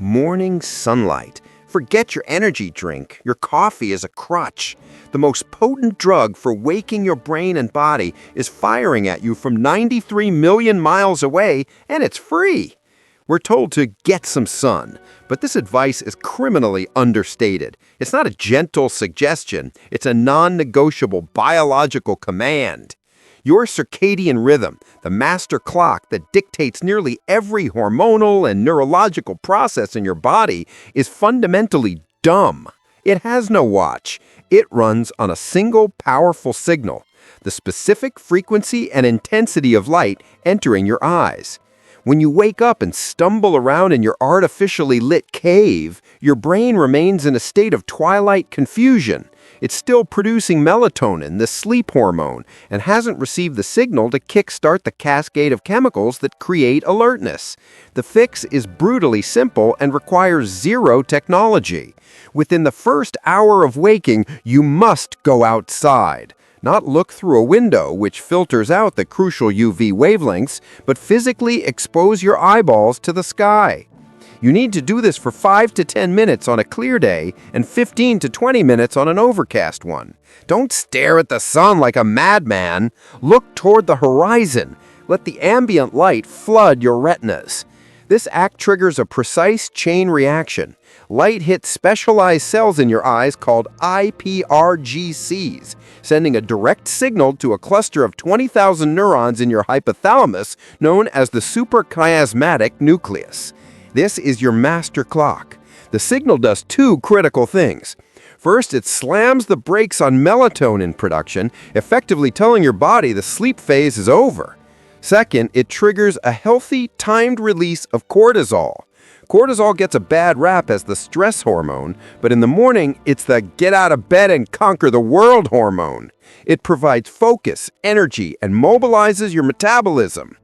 Morning sunlight. Forget your energy drink. Your coffee is a crutch. The most potent drug for waking your brain and body is firing at you from 93 million miles away, and it's free. We're told to get some sun, but this advice is criminally understated. It's not a gentle suggestion, it's a non-negotiable biological command. Your circadian rhythm, the master clock that dictates nearly every hormonal and neurological process in your body, is fundamentally dumb. It has no watch. It runs on a single powerful signal, the specific frequency and intensity of light entering your eyes. When you wake up and stumble around in your artificially lit cave, your brain remains in a state of twilight confusion. It's still producing melatonin, the sleep hormone, and hasn't received the signal to kickstart the cascade of chemicals that create alertness. The fix is brutally simple and requires zero technology. Within the first hour of waking, you must go outside. Not look through a window, which filters out the crucial UV wavelengths, but physically expose your eyeballs to the sky. You need to do this for 5 to 10 minutes on a clear day and 15 to 20 minutes on an overcast one. Don't stare at the sun like a madman. Look toward the horizon. Let the ambient light flood your retinas. This act triggers a precise chain reaction. Light hits specialized cells in your eyes called iPRGCs, sending a direct signal to a cluster of 20,000 neurons in your hypothalamus known as the suprachiasmatic nucleus. This is your master clock. The signal does two critical things. First, it slams the brakes on melatonin production, effectively telling your body the sleep phase is over. Second, it triggers a healthy, timed release of cortisol. Cortisol gets a bad rap as the stress hormone, but in the morning, it's the get out of bed and conquer the world hormone. It provides focus, energy, and mobilizes your metabolism.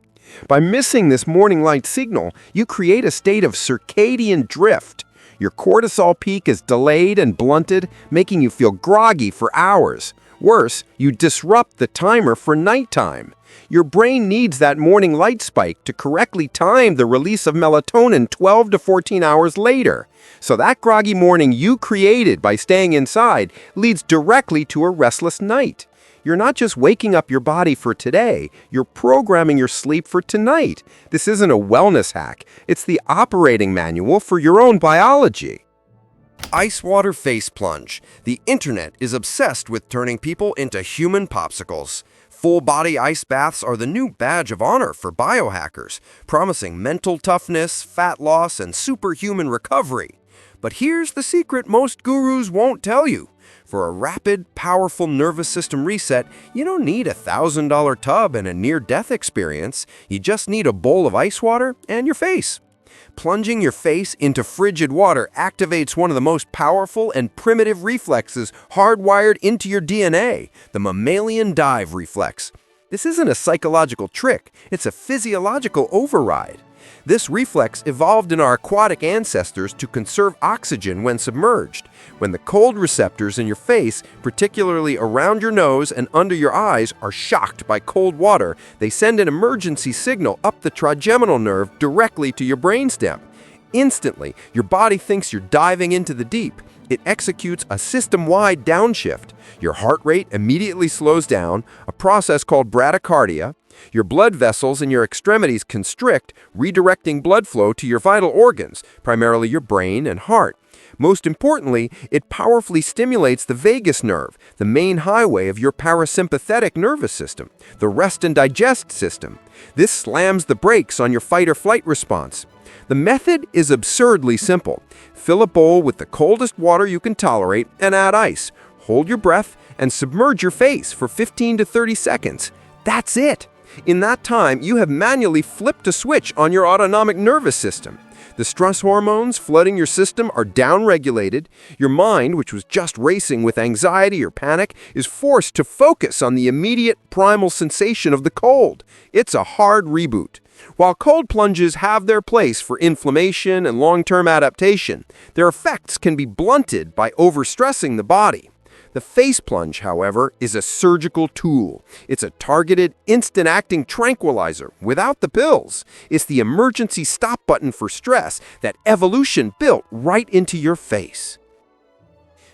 By missing this morning light signal, you create a state of circadian drift. Your cortisol peak is delayed and blunted, making you feel groggy for hours. Worse, you disrupt the timer for nighttime. Your brain needs that morning light spike to correctly time the release of melatonin 12 to 14 hours later. So that groggy morning you created by staying inside leads directly to a restless night. You're not just waking up your body for today, you're programming your sleep for tonight. This isn't a wellness hack, it's the operating manual for your own biology. Ice water face plunge. The internet is obsessed with turning people into human popsicles. Full-body ice baths are the new badge of honor for biohackers, promising mental toughness, fat loss, and superhuman recovery. But here's the secret most gurus won't tell you. For a rapid, powerful nervous system reset, you don't need a $1,000 tub and a near-death experience. You just need a bowl of ice water and your face. Plunging your face into frigid water activates one of the most powerful and primitive reflexes hardwired into your DNA, the mammalian dive reflex. This isn't a psychological trick, it's a physiological override. This reflex evolved in our aquatic ancestors to conserve oxygen when submerged. When the cold receptors in your face, particularly around your nose and under your eyes, are shocked by cold water, they send an emergency signal up the trigeminal nerve directly to your brainstem. Instantly, your body thinks you're diving into the deep. It executes a system-wide downshift. Your heart rate immediately slows down, a process called bradycardia. Your blood vessels in your extremities constrict, redirecting blood flow to your vital organs, primarily your brain and heart. Most importantly, it powerfully stimulates the vagus nerve, the main highway of your parasympathetic nervous system, the rest and digest system. This slams the brakes on your fight-or-flight response. The method is absurdly simple. Fill a bowl with the coldest water you can tolerate and add ice. Hold your breath and submerge your face for 15 to 30 seconds. That's it. In that time, you have manually flipped a switch on your autonomic nervous system. The stress hormones flooding your system are downregulated. Your mind, which was just racing with anxiety or panic, is forced to focus on the immediate primal sensation of the cold. It's a hard reboot. While cold plunges have their place for inflammation and long-term adaptation, their effects can be blunted by overstressing the body. The face plunge, however, is a surgical tool. It's a targeted, instant-acting tranquilizer without the pills. It's the emergency stop button for stress that evolution built right into your face.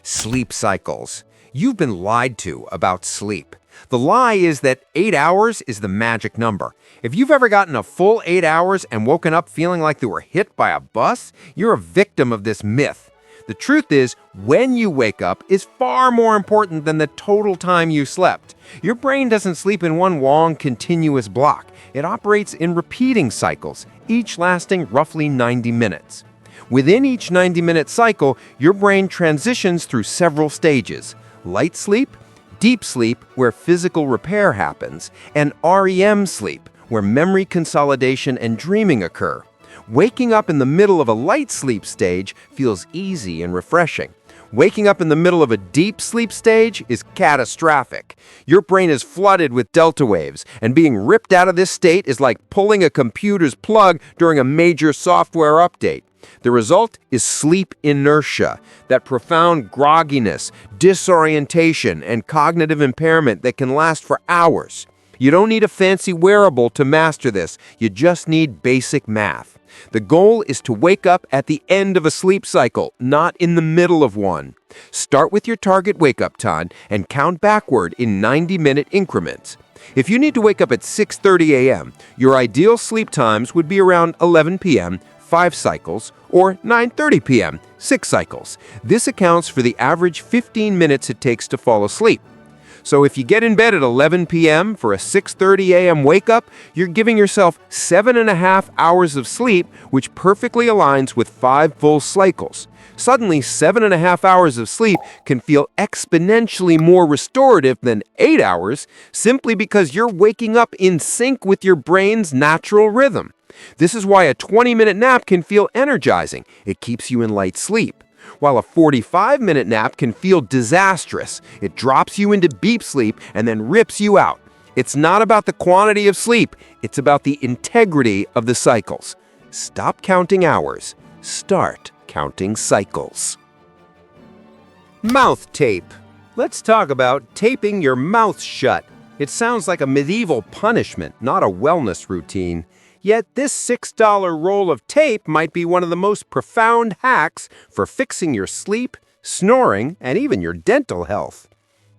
Sleep cycles. You've been lied to about sleep. The lie is that 8 hours is the magic number. If you've ever gotten a full 8 hours and woken up feeling like they were hit by a bus, you're a victim of this myth. The truth is, when you wake up is far more important than the total time you slept. Your brain doesn't sleep in one long, continuous block. It operates in repeating cycles, each lasting roughly 90 minutes. Within each 90-minute cycle, your brain transitions through several stages: light sleep, deep sleep, where physical repair happens, and REM sleep, where memory consolidation and dreaming occur. Waking up in the middle of a light sleep stage feels easy and refreshing. Waking up in the middle of a deep sleep stage is catastrophic. Your brain is flooded with delta waves, and being ripped out of this state is like pulling a computer's plug during a major software update. The result is sleep inertia, that profound grogginess, disorientation, and cognitive impairment that can last for hours. You don't need a fancy wearable to master this. You just need basic math. The goal is to wake up at the end of a sleep cycle, not in the middle of one. Start with your target wake-up time and count backward in 90-minute increments. If you need to wake up at 6:30 a.m., your ideal sleep times would be around 11 p.m., 5 cycles, or 9:30 p.m., 6 cycles. This accounts for the average 15 minutes it takes to fall asleep. So if you get in bed at 11 p.m. for a 6:30 a.m. wake-up, you're giving yourself 7.5 hours of sleep, which perfectly aligns with 5 full cycles. Suddenly, 7.5 hours of sleep can feel exponentially more restorative than 8 hours, simply because you're waking up in sync with your brain's natural rhythm. This is why a 20-minute nap can feel energizing. It keeps you in light sleep. While a 45-minute nap can feel disastrous. It drops you into deep sleep and then rips you out. It's not about the quantity of sleep. It's about the integrity of the cycles. Stop counting hours. Start counting cycles. Mouth tape. Let's talk about taping your mouth shut. It sounds like a medieval punishment, not a wellness routine. Yet this $6 roll of tape might be one of the most profound hacks for fixing your sleep, snoring, and even your dental health.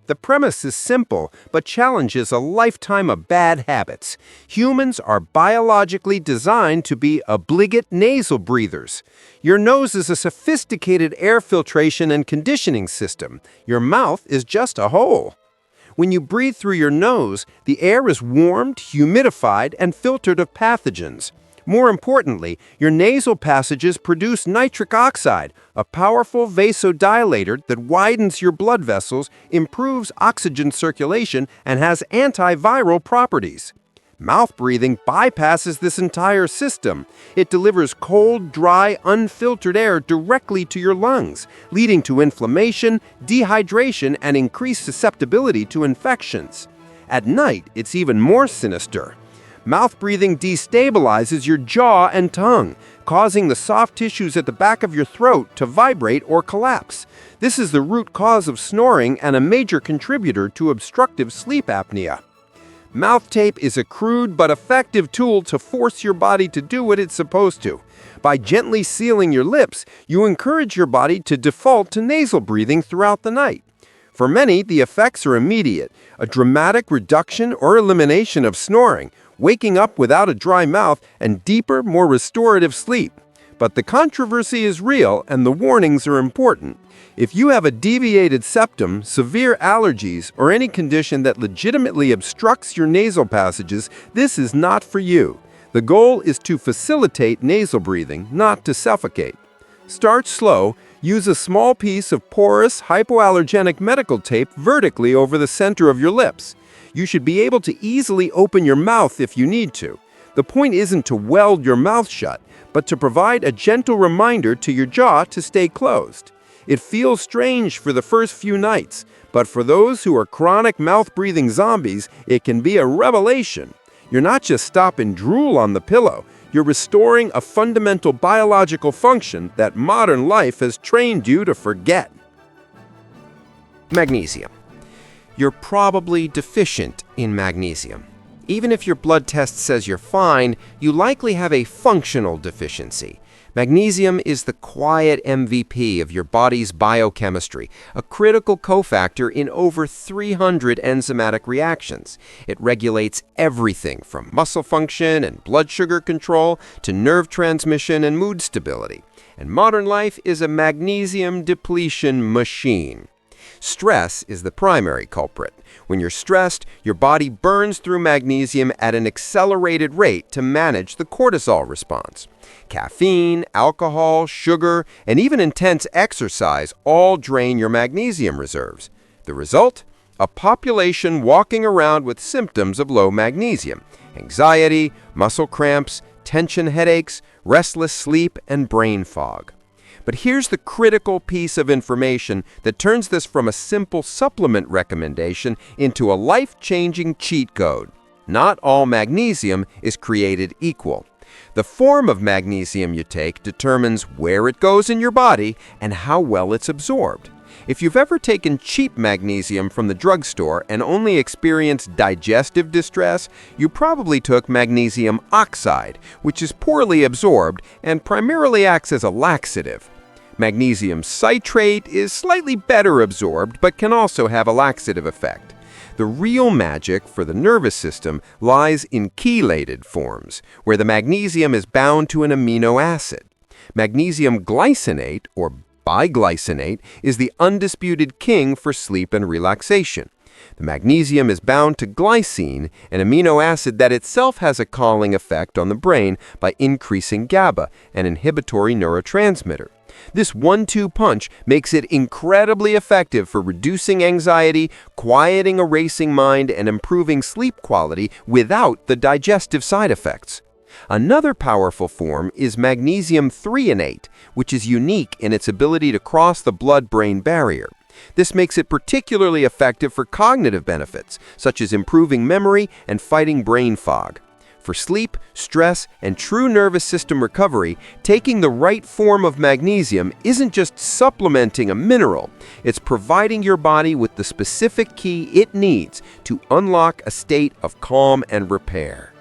The premise is simple, but challenges a lifetime of bad habits. Humans are biologically designed to be obligate nasal breathers. Your nose is a sophisticated air filtration and conditioning system. Your mouth is just a hole. When you breathe through your nose, the air is warmed, humidified, and filtered of pathogens. More importantly, your nasal passages produce nitric oxide, a powerful vasodilator that widens your blood vessels, improves oxygen circulation, and has antiviral properties. Mouth breathing bypasses this entire system. It delivers cold, dry, unfiltered air directly to your lungs, leading to inflammation, dehydration, and increased susceptibility to infections. At night, it's even more sinister. Mouth breathing destabilizes your jaw and tongue, causing the soft tissues at the back of your throat to vibrate or collapse. This is the root cause of snoring and a major contributor to obstructive sleep apnea. Mouth tape is a crude but effective tool to force your body to do what it's supposed to. By gently sealing your lips, you encourage your body to default to nasal breathing throughout the night. For many, the effects are immediate: a dramatic reduction or elimination of snoring, waking up without a dry mouth, and deeper, more restorative sleep. But the controversy is real, and the warnings are important. If you have a deviated septum, severe allergies, or any condition that legitimately obstructs your nasal passages, this is not for you. The goal is to facilitate nasal breathing, not to suffocate. Start slow. Use a small piece of porous, hypoallergenic medical tape vertically over the center of your lips. You should be able to easily open your mouth if you need to. The point isn't to weld your mouth shut, but to provide a gentle reminder to your jaw to stay closed. It feels strange for the first few nights, but for those who are chronic mouth-breathing zombies, it can be a revelation. You're not just stopping drool on the pillow, you're restoring a fundamental biological function that modern life has trained you to forget. Magnesium. You're probably deficient in magnesium. Even if your blood test says you're fine, you likely have a functional deficiency. Magnesium is the quiet MVP of your body's biochemistry, a critical cofactor in over 300 enzymatic reactions. It regulates everything from muscle function and blood sugar control to nerve transmission and mood stability. And modern life is a magnesium depletion machine. Stress is the primary culprit. When you're stressed, your body burns through magnesium at an accelerated rate to manage the cortisol response. Caffeine, alcohol, sugar, and even intense exercise all drain your magnesium reserves. The result? A population walking around with symptoms of low magnesium: anxiety, muscle cramps, tension headaches, restless sleep, and brain fog. But here's the critical piece of information that turns this from a simple supplement recommendation into a life-changing cheat code. Not all magnesium is created equal. The form of magnesium you take determines where it goes in your body and how well it's absorbed. If you've ever taken cheap magnesium from the drugstore and only experienced digestive distress, you probably took magnesium oxide, which is poorly absorbed and primarily acts as a laxative. Magnesium citrate is slightly better absorbed but can also have a laxative effect. The real magic for the nervous system lies in chelated forms, where the magnesium is bound to an amino acid. Magnesium glycinate, or biglycinate, is the undisputed king for sleep and relaxation. The magnesium is bound to glycine, an amino acid that itself has a calming effect on the brain by increasing GABA, an inhibitory neurotransmitter. This one-two punch makes it incredibly effective for reducing anxiety, quieting a racing mind, and improving sleep quality without the digestive side effects. Another powerful form is magnesium threonate, which is unique in its ability to cross the blood-brain barrier. This makes it particularly effective for cognitive benefits, such as improving memory and fighting brain fog. For sleep, stress, and true nervous system recovery, taking the right form of magnesium isn't just supplementing a mineral, it's providing your body with the specific key it needs to unlock a state of calm and repair.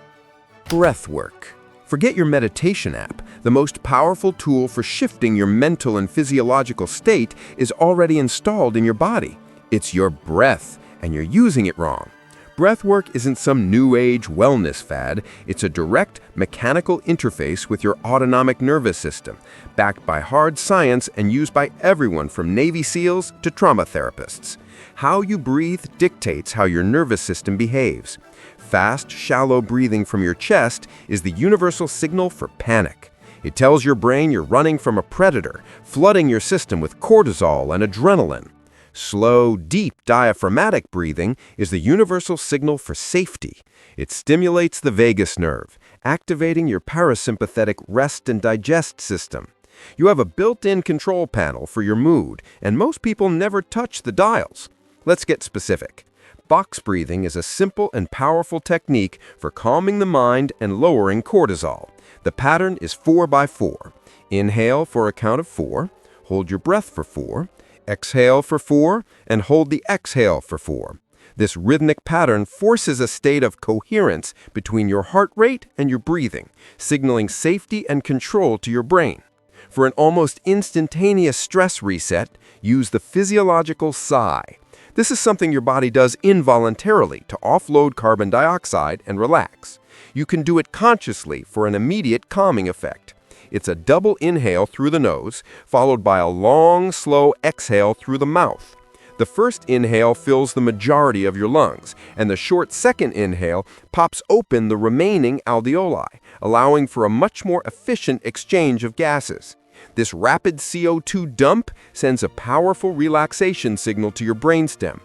Breath work. Forget your meditation app. The most powerful tool for shifting your mental and physiological state is already installed in your body. It's your breath, and you're using it wrong. Breathwork isn't some new age wellness fad. It's a direct mechanical interface with your autonomic nervous system, backed by hard science and used by everyone from Navy SEALs to trauma therapists. How you breathe dictates how your nervous system behaves. Fast, shallow breathing from your chest is the universal signal for panic. It tells your brain you're running from a predator, flooding your system with cortisol and adrenaline. Slow, deep diaphragmatic breathing is the universal signal for safety. It stimulates the vagus nerve, activating your parasympathetic rest and digest system. You have a built-in control panel for your mood, and most people never touch the dials. Let's get specific. Box breathing is a simple and powerful technique for calming the mind and lowering cortisol. The pattern is 4 by 4. Inhale for a count of 4, hold your breath for 4, exhale for 4, and hold the exhale for 4. This rhythmic pattern forces a state of coherence between your heart rate and your breathing, signaling safety and control to your brain. For an almost instantaneous stress reset, use the physiological sigh. This is something your body does involuntarily to offload carbon dioxide and relax. You can do it consciously for an immediate calming effect. It's a double inhale through the nose, followed by a long, slow exhale through the mouth. The first inhale fills the majority of your lungs, and the short second inhale pops open the remaining alveoli, allowing for a much more efficient exchange of gases. This rapid CO2 dump sends a powerful relaxation signal to your brainstem.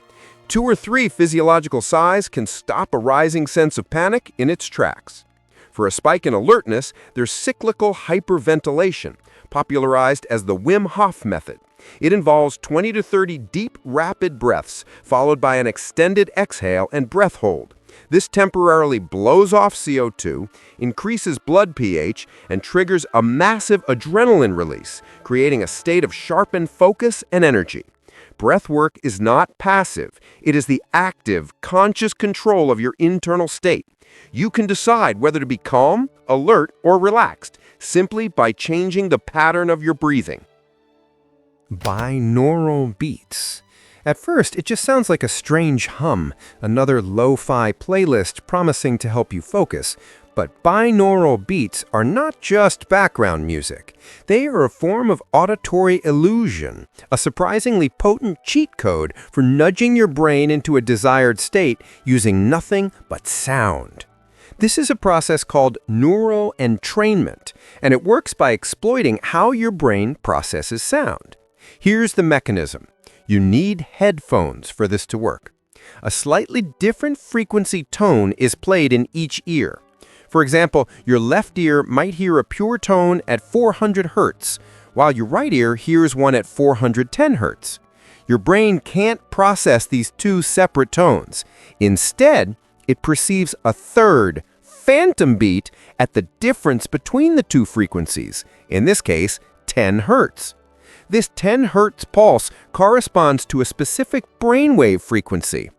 2 or 3 physiological sighs can stop a rising sense of panic in its tracks. For a spike in alertness, there's cyclical hyperventilation, popularized as the Wim Hof method. It involves 20 to 30 deep, rapid breaths, followed by an extended exhale and breath hold. This temporarily blows off CO2, increases blood pH, and triggers a massive adrenaline release, creating a state of sharpened focus and energy. Breath work is not passive. It is the active, conscious control of your internal state. You can decide whether to be calm, alert, or relaxed simply by changing the pattern of your breathing. Binaural beats. At first, it just sounds like a strange hum, another lo-fi playlist promising to help you focus. But binaural beats are not just background music. They are a form of auditory illusion, a surprisingly potent cheat code for nudging your brain into a desired state using nothing but sound. This is a process called neuroentrainment, and it works by exploiting how your brain processes sound. Here's the mechanism. You need headphones for this to work. A slightly different frequency tone is played in each ear. For example, your left ear might hear a pure tone at 400 Hz, while your right ear hears one at 410 Hz. Your brain can't process these two separate tones. Instead, it perceives a third, phantom beat at the difference between the two frequencies, in this case, 10 Hz. This 10 Hz pulse corresponds to a specific brainwave frequency.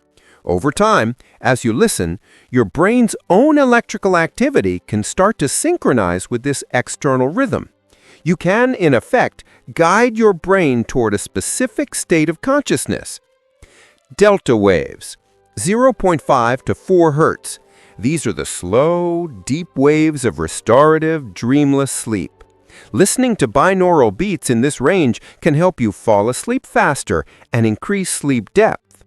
Over time, as you listen, your brain's own electrical activity can start to synchronize with this external rhythm. You can, in effect, guide your brain toward a specific state of consciousness. Delta waves, 0.5 to 4 Hz. These are the slow, deep waves of restorative, dreamless sleep. Listening to binaural beats in this range can help you fall asleep faster and increase sleep depth.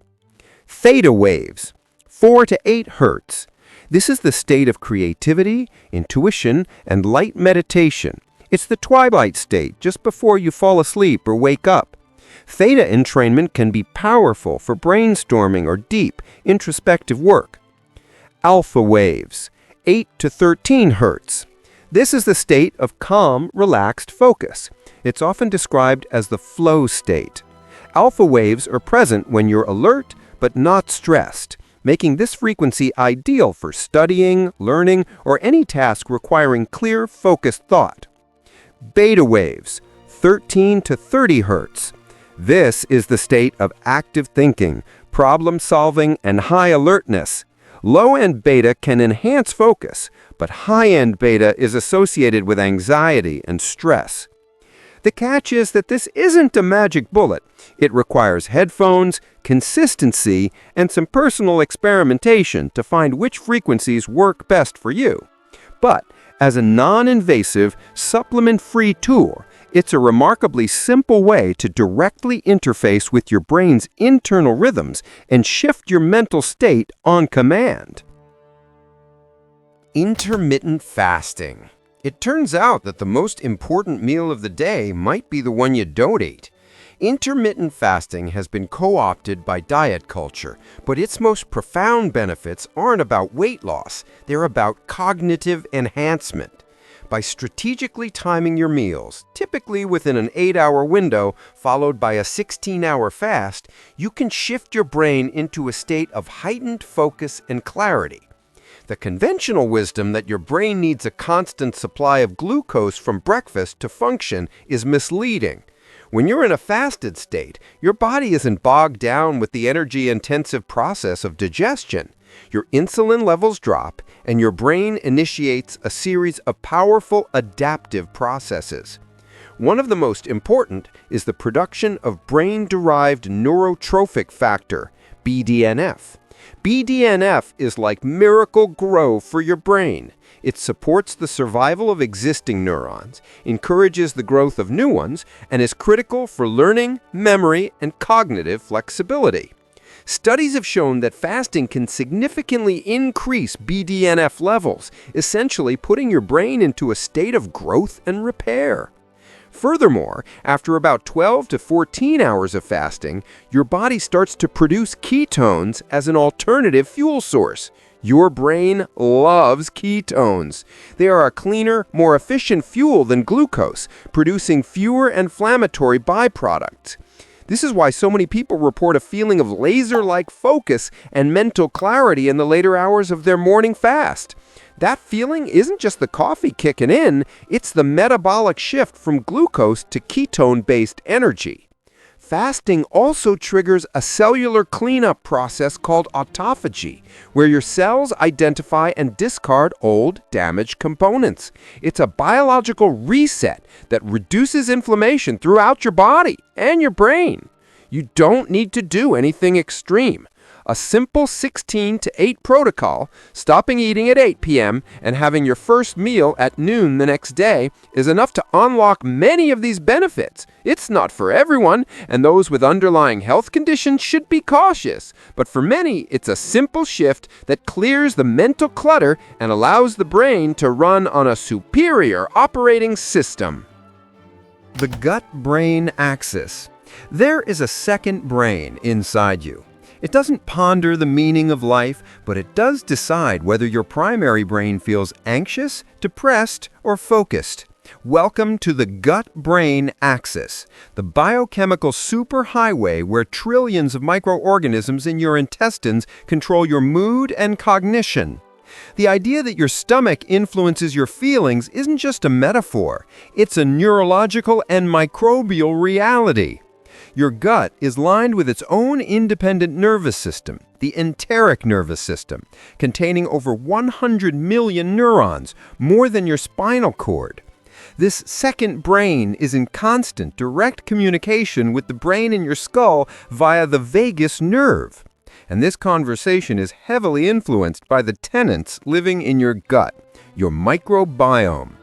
Theta waves, 4 to 8 Hz. This is the state of creativity, intuition, and light meditation. It's the twilight state just before you fall asleep or wake up. Theta entrainment can be powerful for brainstorming or deep, introspective work. Alpha waves, 8 to 13 Hz. This is the state of calm, relaxed focus. It's often described as the flow state. Alpha waves are present when you're alert but not stressed, making this frequency ideal for studying, learning, or any task requiring clear, focused thought. Beta waves, 13 to 30 Hz. This is the state of active thinking, problem solving, and high alertness. Low-end beta can enhance focus, but high-end beta is associated with anxiety and stress. The catch is that this isn't a magic bullet. It requires headphones, consistency, and some personal experimentation to find which frequencies work best for you. But as a non-invasive, supplement-free tool, it's a remarkably simple way to directly interface with your brain's internal rhythms and shift your mental state on command. Intermittent fasting. It turns out that the most important meal of the day might be the one you don't eat. Intermittent fasting has been co-opted by diet culture, but its most profound benefits aren't about weight loss, they're about cognitive enhancement. By strategically timing your meals, typically within an 8-hour window followed by a 16-hour fast, you can shift your brain into a state of heightened focus and clarity. The conventional wisdom that your brain needs a constant supply of glucose from breakfast to function is misleading. When you're in a fasted state, your body isn't bogged down with the energy-intensive process of digestion. Your insulin levels drop, and your brain initiates a series of powerful adaptive processes. One of the most important is the production of brain-derived neurotrophic factor, BDNF. BDNF is like miracle grow for your brain. It supports the survival of existing neurons, encourages the growth of new ones, and is critical for learning, memory, and cognitive flexibility. Studies have shown that fasting can significantly increase BDNF levels, essentially putting your brain into a state of growth and repair. Furthermore, after about 12 to 14 hours of fasting, your body starts to produce ketones as an alternative fuel source. Your brain loves ketones. They are a cleaner, more efficient fuel than glucose, producing fewer inflammatory byproducts. This is why so many people report a feeling of laser-like focus and mental clarity in the later hours of their morning fast. That feeling isn't just the coffee kicking in, it's the metabolic shift from glucose to ketone-based energy. Fasting also triggers a cellular cleanup process called autophagy, where your cells identify and discard old, damaged components. It's a biological reset that reduces inflammation throughout your body and your brain. You don't need to do anything extreme. A simple 16 to 8 protocol, stopping eating at 8 p.m. and having your first meal at noon the next day, is enough to unlock many of these benefits. It's not for everyone, and those with underlying health conditions should be cautious. But for many, it's a simple shift that clears the mental clutter and allows the brain to run on a superior operating system. The gut-brain axis. There is a second brain inside you. It doesn't ponder the meaning of life, but it does decide whether your primary brain feels anxious, depressed, or focused. Welcome to the gut-brain axis, the biochemical superhighway where trillions of microorganisms in your intestines control your mood and cognition. The idea that your stomach influences your feelings isn't just a metaphor. It's a neurological and microbial reality. Your gut is lined with its own independent nervous system, the enteric nervous system, containing over 100 million neurons, more than your spinal cord. This second brain is in constant, direct communication with the brain in your skull via the vagus nerve. And this conversation is heavily influenced by the tenants living in your gut, your microbiome.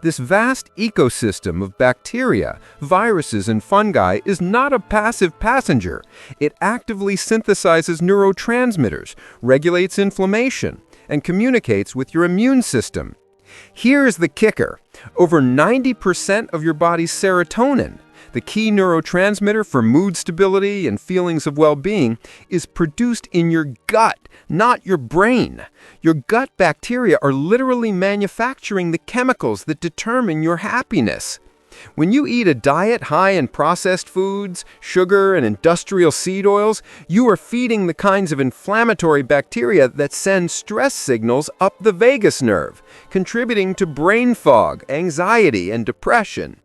This vast ecosystem of bacteria, viruses, and fungi is not a passive passenger. It actively synthesizes neurotransmitters, regulates inflammation, and communicates with your immune system. Here's the kicker. Over 90% of your body's serotonin, the key neurotransmitter for mood stability and feelings of well-being, is produced in your gut, not your brain. Your gut bacteria are literally manufacturing the chemicals that determine your happiness. When you eat a diet high in processed foods, sugar, and industrial seed oils, you are feeding the kinds of inflammatory bacteria that send stress signals up the vagus nerve, contributing to brain fog, anxiety, and depression.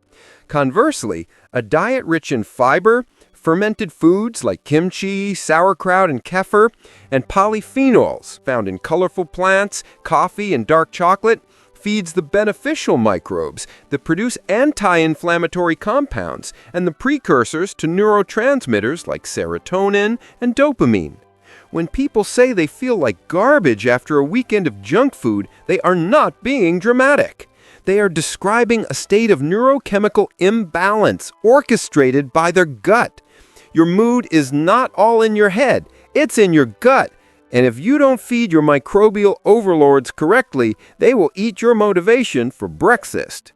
Conversely, a diet rich in fiber, fermented foods like kimchi, sauerkraut, and kefir, and polyphenols found in colorful plants, coffee, and dark chocolate feeds the beneficial microbes that produce anti-inflammatory compounds and the precursors to neurotransmitters like serotonin and dopamine. When people say they feel like garbage after a weekend of junk food, they are not being dramatic. They are describing a state of neurochemical imbalance orchestrated by their gut. Your mood is not all in your head, it's in your gut. And if you don't feed your microbial overlords correctly, they will eat your motivation for breakfast.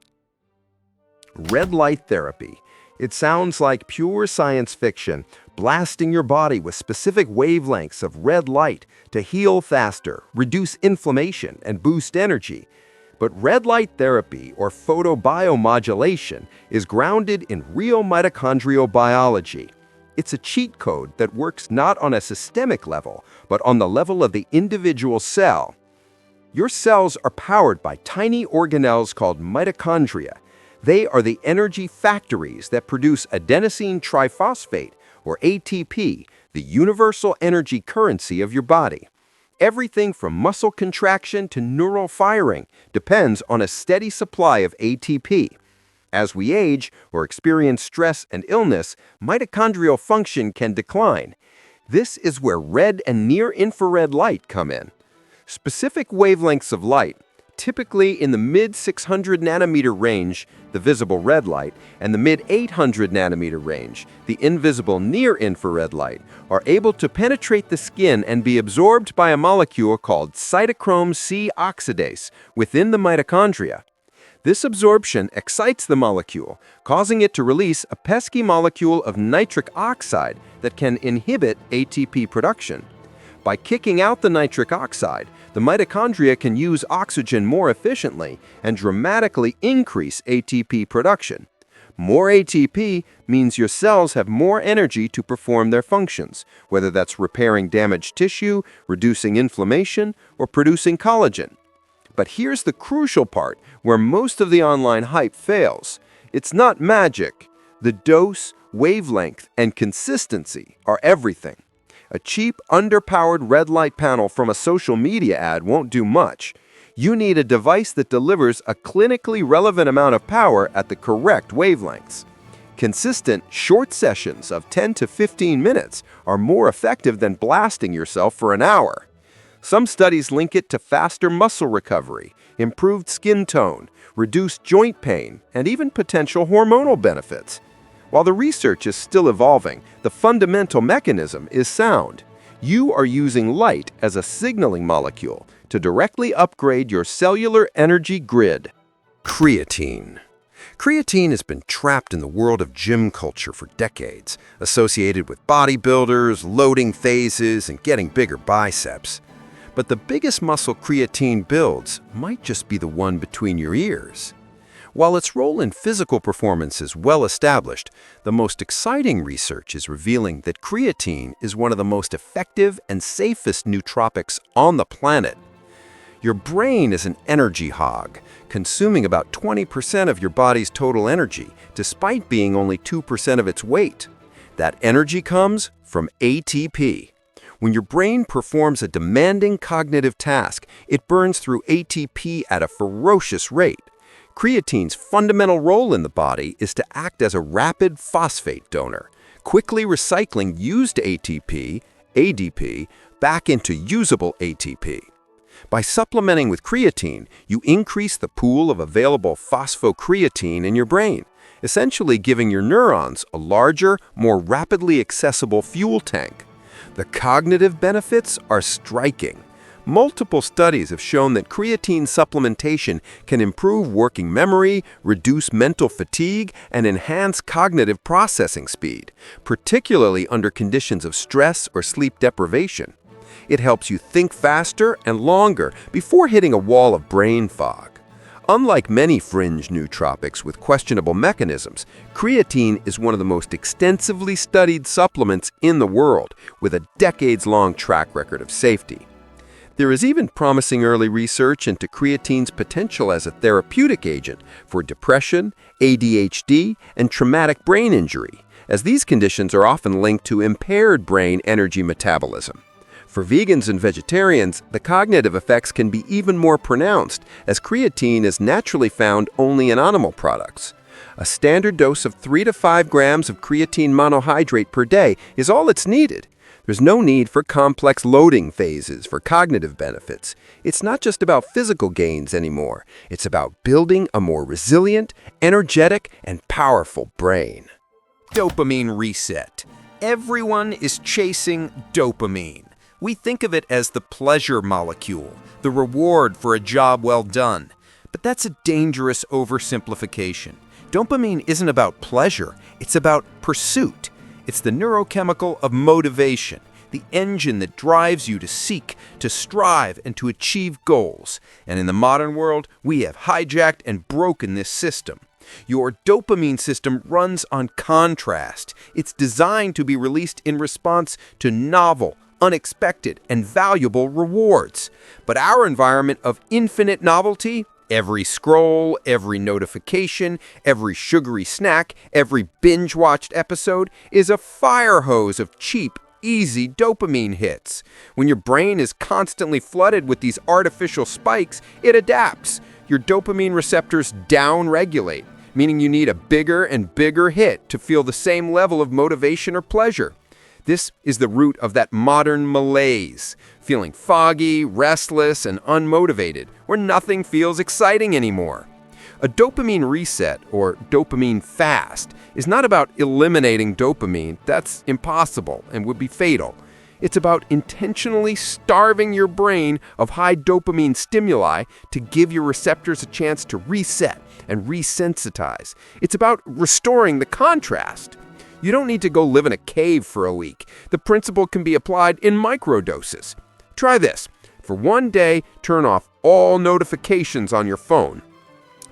Red light therapy. It sounds like pure science fiction, blasting your body with specific wavelengths of red light to heal faster, reduce inflammation, and boost energy. But red light therapy, or photobiomodulation, is grounded in real mitochondrial biology. It's a cheat code that works not on a systemic level, but on the level of the individual cell. Your cells are powered by tiny organelles called mitochondria. They are the energy factories that produce adenosine triphosphate, or ATP, the universal energy currency of your body. Everything from muscle contraction to neural firing depends on a steady supply of ATP. As we age or experience stress and illness, mitochondrial function can decline. This is where red and near-infrared light come in. Specific wavelengths of light, typically in the mid-600 nanometer range, the visible red light, and the mid-800 nanometer range, the invisible near-infrared light, are able to penetrate the skin and be absorbed by a molecule called cytochrome C oxidase within the mitochondria. This absorption excites the molecule, causing it to release a pesky molecule of nitric oxide that can inhibit ATP production. By kicking out the nitric oxide, the mitochondria can use oxygen more efficiently and dramatically increase ATP production. More ATP means your cells have more energy to perform their functions, whether that's repairing damaged tissue, reducing inflammation, or producing collagen. But here's the crucial part where most of the online hype fails. It's not magic. The dose, wavelength, and consistency are everything. A cheap, underpowered red light panel from a social media ad won't do much. You need a device that delivers a clinically relevant amount of power at the correct wavelengths. Consistent, short sessions of 10 to 15 minutes are more effective than blasting yourself for an hour. Some studies link it to faster muscle recovery, improved skin tone, reduced joint pain, and even potential hormonal benefits. While the research is still evolving, the fundamental mechanism is sound. You are using light as a signaling molecule to directly upgrade your cellular energy grid. Creatine. Creatine has been trapped in the world of gym culture for decades, associated with bodybuilders, loading phases, and getting bigger biceps. But the biggest muscle creatine builds might just be the one between your ears. While its role in physical performance is well established, the most exciting research is revealing that creatine is one of the most effective and safest nootropics on the planet. Your brain is an energy hog, consuming about 20% of your body's total energy, despite being only 2% of its weight. That energy comes from ATP. When your brain performs a demanding cognitive task, it burns through ATP at a ferocious rate. Creatine's fundamental role in the body is to act as a rapid phosphate donor, quickly recycling used ATP, ADP, back into usable ATP. By supplementing with creatine, you increase the pool of available phosphocreatine in your brain, essentially giving your neurons a larger, more rapidly accessible fuel tank. The cognitive benefits are striking. Multiple studies have shown that creatine supplementation can improve working memory, reduce mental fatigue, and enhance cognitive processing speed, particularly under conditions of stress or sleep deprivation. It helps you think faster and longer before hitting a wall of brain fog. Unlike many fringe nootropics with questionable mechanisms, creatine is one of the most extensively studied supplements in the world, with a decades-long track record of safety. There is even promising early research into creatine's potential as a therapeutic agent for depression, ADHD, and traumatic brain injury, as these conditions are often linked to impaired brain energy metabolism. For vegans and vegetarians, the cognitive effects can be even more pronounced, as creatine is naturally found only in animal products. A standard dose of 3 to 5 grams of creatine monohydrate per day is all that's needed. There's no need for complex loading phases for cognitive benefits. It's not just about physical gains anymore. It's about building a more resilient, energetic, and powerful brain. Dopamine reset. Everyone is chasing dopamine. We think of it as the pleasure molecule, the reward for a job well done. But that's a dangerous oversimplification. Dopamine isn't about pleasure, it's about pursuit. It's the neurochemical of motivation, the engine that drives you to seek, to strive, and to achieve goals. And in the modern world, we have hijacked and broken this system. Your dopamine system runs on contrast. It's designed to be released in response to novel, unexpected, and valuable rewards. But our environment of infinite novelty, every scroll, every notification, every sugary snack, every binge-watched episode is a fire hose of cheap, easy dopamine hits. When your brain is constantly flooded with these artificial spikes, it adapts. Your dopamine receptors down-regulate, meaning you need a bigger and bigger hit to feel the same level of motivation or pleasure. This is the root of that modern malaise, feeling foggy, restless, and unmotivated, where nothing feels exciting anymore. A dopamine reset, or dopamine fast, is not about eliminating dopamine. That's impossible and would be fatal. It's about intentionally starving your brain of high dopamine stimuli to give your receptors a chance to reset and resensitize. It's about restoring the contrast. You don't need to go live in a cave for a week. The principle can be applied in microdoses. Try this. For one day, turn off all notifications on your phone.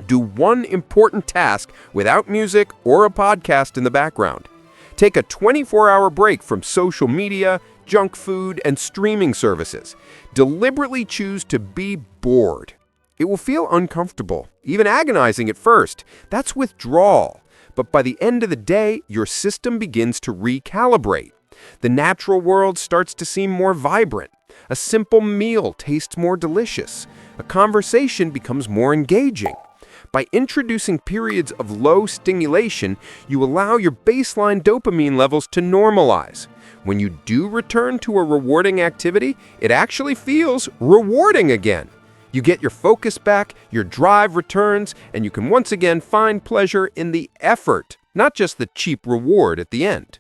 Do one important task without music or a podcast in the background. Take a 24-hour break from social media, junk food, and streaming services. Deliberately choose to be bored. It will feel uncomfortable, even agonizing at first. That's withdrawal. But by the end of the day, your system begins to recalibrate. The natural world starts to seem more vibrant. A simple meal tastes more delicious. A conversation becomes more engaging. By introducing periods of low stimulation, you allow your baseline dopamine levels to normalize. When you do return to a rewarding activity, it actually feels rewarding again. You get your focus back, your drive returns, and you can once again find pleasure in the effort, not just the cheap reward at the end.